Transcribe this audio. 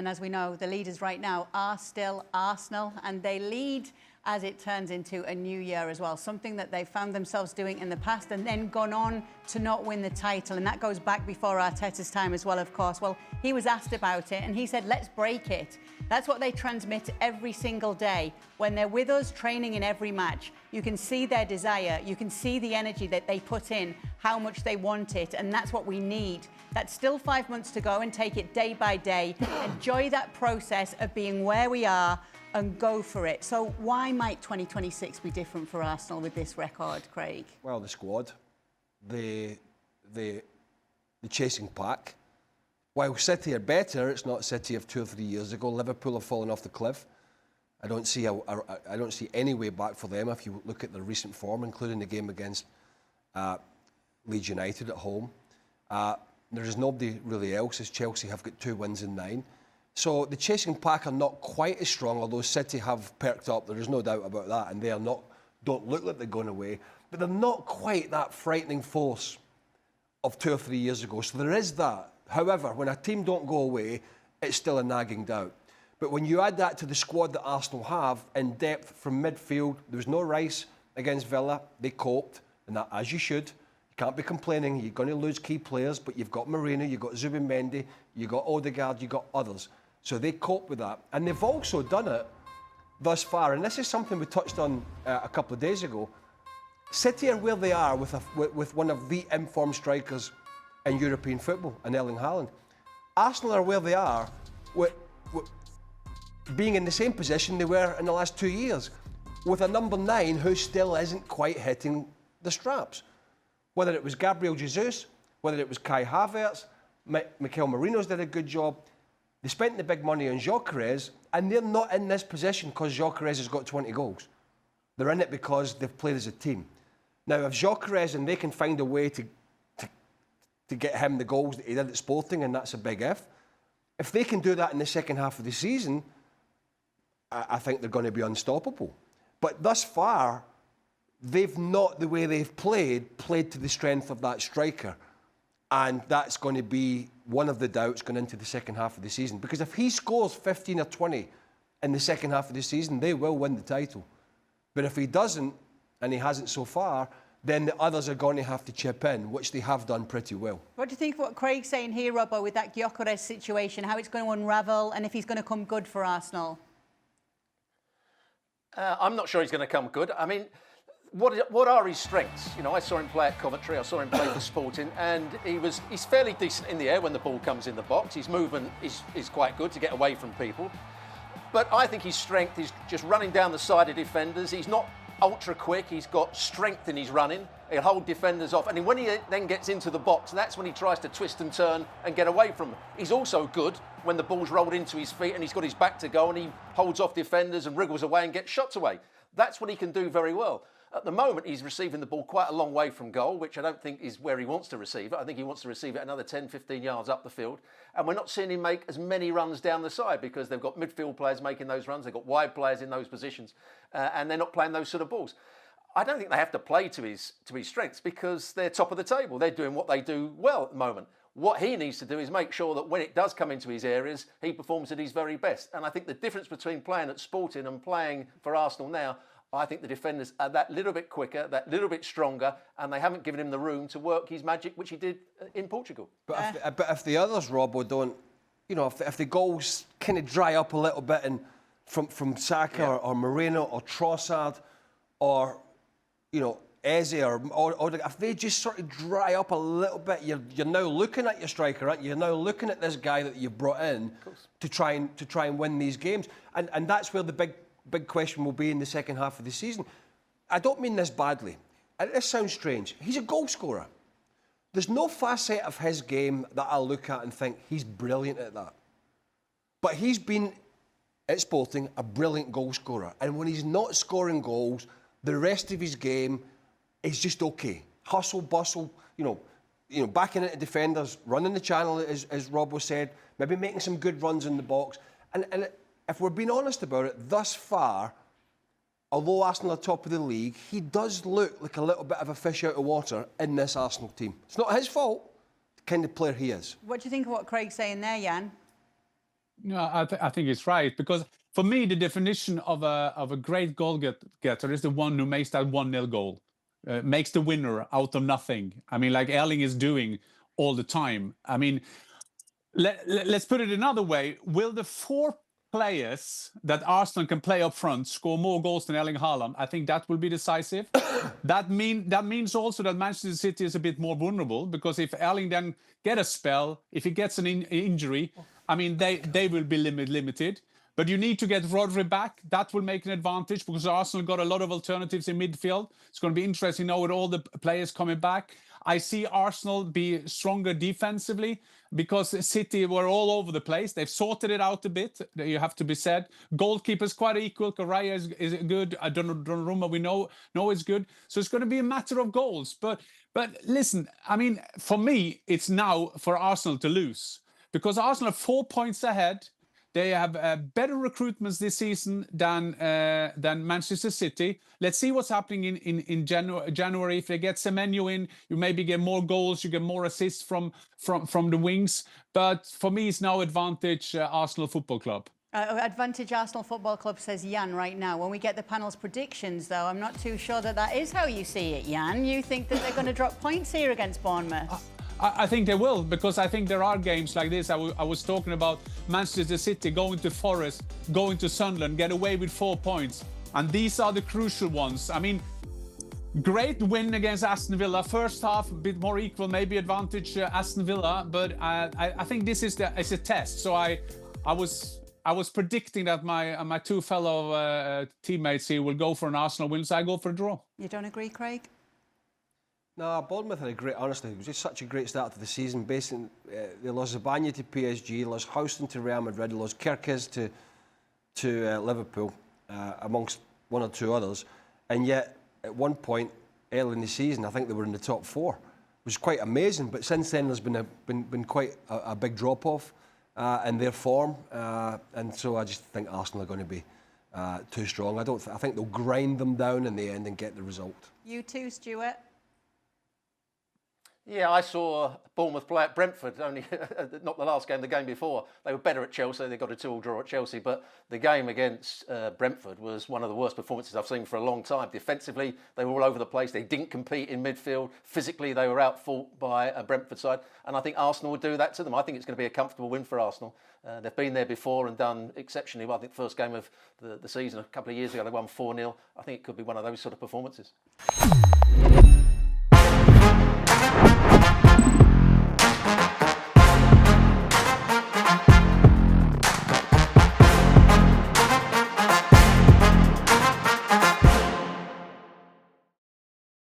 And as we know, the leaders right now are still Arsenal, and they lead as it turns into a new year as well, something that they found themselves doing in the past and then gone on to not win the title. And that goes back before Arteta's time as well, of course. Well, he was asked about it and he said, let's break it. That's what they transmit every single day. When they're with us training in every match, you can see their desire, you can see the energy that they put in, how much they want it, and that's what we need. That's still 5 months to go, and take it day by day. Enjoy that process of being where we are and go for it. So why might 2026 be different for Arsenal with this record, Craig? Well, the squad, the chasing pack. While City are better, it's not City of 2 or 3 years ago. Liverpool have fallen off the cliff. I don't see any way back for them if you look at their recent form, including the game against Leeds United at home. There is nobody really else, as Chelsea have got 2 wins in 9. So the chasing pack are not quite as strong, although City have perked up. There is no doubt about that, and they are don't look like they're going away. But they're not quite that frightening force of 2 or 3 years ago. So there is that. However, when a team don't go away, it's still a nagging doubt. But when you add that to the squad that Arsenal have in depth from midfield, there was no Rice against Villa. They coped, and that as you should. You can't be complaining. You're going to lose key players, but you've got Moreno, you've got Zubimendi, you've got Odegaard, you've got others. So they cope with that. And they've also done it thus far. And this is something we touched on a couple of days ago. City are where they are with one of the informed strikers in European football, in Erling Haaland. Arsenal are where they are with being in the same position they were in the last 2 years, with a number 9 who still isn't quite hitting the straps. Whether it was Gabriel Jesus, whether it was Kai Havertz, Mikel Merino's did a good job. They spent the big money on Gyökeres, and they're not in this position because Gyökeres has got 20 goals. They're in it because they've played as a team. Now, if Gyökeres, and they can find a way to get him the goals that he did at Sporting, and that's a big if they can do that in the second half of the season, I think they're going to be unstoppable. But thus far, they've not, the way they've played to the strength of that striker. And that's going to be one of the doubts going into the second half of the season. Because if he scores 15 or 20 in the second half of the season, they will win the title. But if he doesn't, and he hasn't so far, then the others are going to have to chip in, which they have done pretty well. What do you think of what Craig's saying here, Robbo, with that Gyökeres situation, how it's going to unravel, and if he's going to come good for Arsenal? I'm not sure he's going to come good. I mean, what are his strengths? You know, I saw him play at Coventry, I saw him play for Sporting, and he's fairly decent in the air when the ball comes in the box. His movement is quite good to get away from people. But I think his strength is just running down the side of defenders. He's not ultra quick, he's got strength in his running. He'll hold defenders off, and when he then gets into the box, that's when he tries to twist and turn and get away from them. He's also good when the ball's rolled into his feet and he's got his back to go and he holds off defenders and wriggles away and gets shots away. That's what he can do very well. At the moment, he's receiving the ball quite a long way from goal, which I don't think is where he wants to receive it. I think he wants to receive it another 10, 15 yards up the field. And we're not seeing him make as many runs down the side because they've got midfield players making those runs. They've got wide players in those positions, and they're not playing those sort of balls. I don't think they have to play to his strengths because they're top of the table. They're doing what they do well at the moment. What he needs to do is make sure that when it does come into his areas, he performs at his very best. And I think the difference between playing at Sporting and playing for Arsenal now, I think the defenders are that little bit quicker, that little bit stronger, and they haven't given him the room to work his magic, which he did in Portugal. But if the others, Robbo, don't, you know, if the goals kind of dry up a little bit and from Saka or Moreno or Trossard or, you know, Eze or if they just sort of dry up a little bit, you're now looking at your striker, right? You're now looking at this guy that you've brought in to try and win these games, and that's where the big question will be in the second half of the season. I don't mean this badly. This sounds strange. He's a goal scorer. There's no facet of his game that I'll look at and think he's brilliant at that. But he's been at Sporting a brilliant goal scorer, and when he's not scoring goals, the rest of his game is just okay. Hustle, bustle, you know, backing into defenders, running the channel, as Robbo said, maybe making some good runs in the box. And if we're being honest about it, thus far, although Arsenal are top of the league, he does look like a little bit of a fish out of water in this Arsenal team. It's not his fault, the kind of player he is. What do you think of what Craig's saying there, Jan? No, I think it's right, because for me the definition of a great goal getter is the one who makes that 1-0 goal, makes the winner out of nothing. I mean, like Erling is doing all the time. I mean, let's put it another way. Will the 4 players that Arsenal can play up front score more goals than Erling Haaland? I think that will be decisive. that means also that Manchester City is a bit more vulnerable, because if Erling then get a spell, if he gets an injury, I mean, they will be limited. But you need to get Rodri back. That will make an advantage, because Arsenal got a lot of alternatives in midfield. It's going to be interesting now with all the players coming back. I see Arsenal be stronger defensively, because City were all over the place. They've sorted it out a bit, you have to be said. Goalkeepers quite equal. Correa is good. Donnarumma, we know is good. So it's going to be a matter of goals. But listen, I mean, for me, it's now for Arsenal to lose, because Arsenal are 4 points ahead. They have better recruitments this season than Manchester City. Let's see what's happening in January. If they get Semenyo in, you maybe get more goals, you get more assists from the wings. But for me, it's now advantage Arsenal Football Club. Advantage Arsenal Football Club, says Jan right now. When we get the panel's predictions, though, I'm not too sure that is how you see it, Jan. You think that they're going to drop points here against Bournemouth? I think they will, because I think there are games like this. I was talking about Manchester City going to Forest, going to Sunderland, get away with 4 points. And these are the crucial ones. I mean, great win against Aston Villa. First half, a bit more equal, maybe advantage Aston Villa. But I think this is a test. So I was predicting that my 2 fellow teammates here will go for an Arsenal win, so I go for a draw. You don't agree, Craig? No, Bournemouth had honestly, it was just such a great start to the season. Basically, they lost Zabanya to PSG, lost Houston to Real Madrid, lost Gyökeres to Liverpool, amongst 1 or 2 others. And yet, at one point early in the season, I think they were in the top 4, which is quite amazing. But since then, there's been quite a big drop-off in their form. And so I just think Arsenal are going to be too strong. I think they'll grind them down in the end and get the result. You too, Stewart? Yeah, I saw Bournemouth play at Brentford, only not the last game, the game before. They were better at Chelsea, they got a 2-2 draw at Chelsea, but the game against Brentford was one of the worst performances I've seen for a long time. Defensively, they were all over the place, they didn't compete in midfield. Physically, they were outfought by a Brentford side, and I think Arsenal would do that to them. I think it's going to be a comfortable win for Arsenal. They've been there before and done exceptionally well. I think the first game of the season a couple of years ago, they won 4-0. I think it could be one of those sort of performances.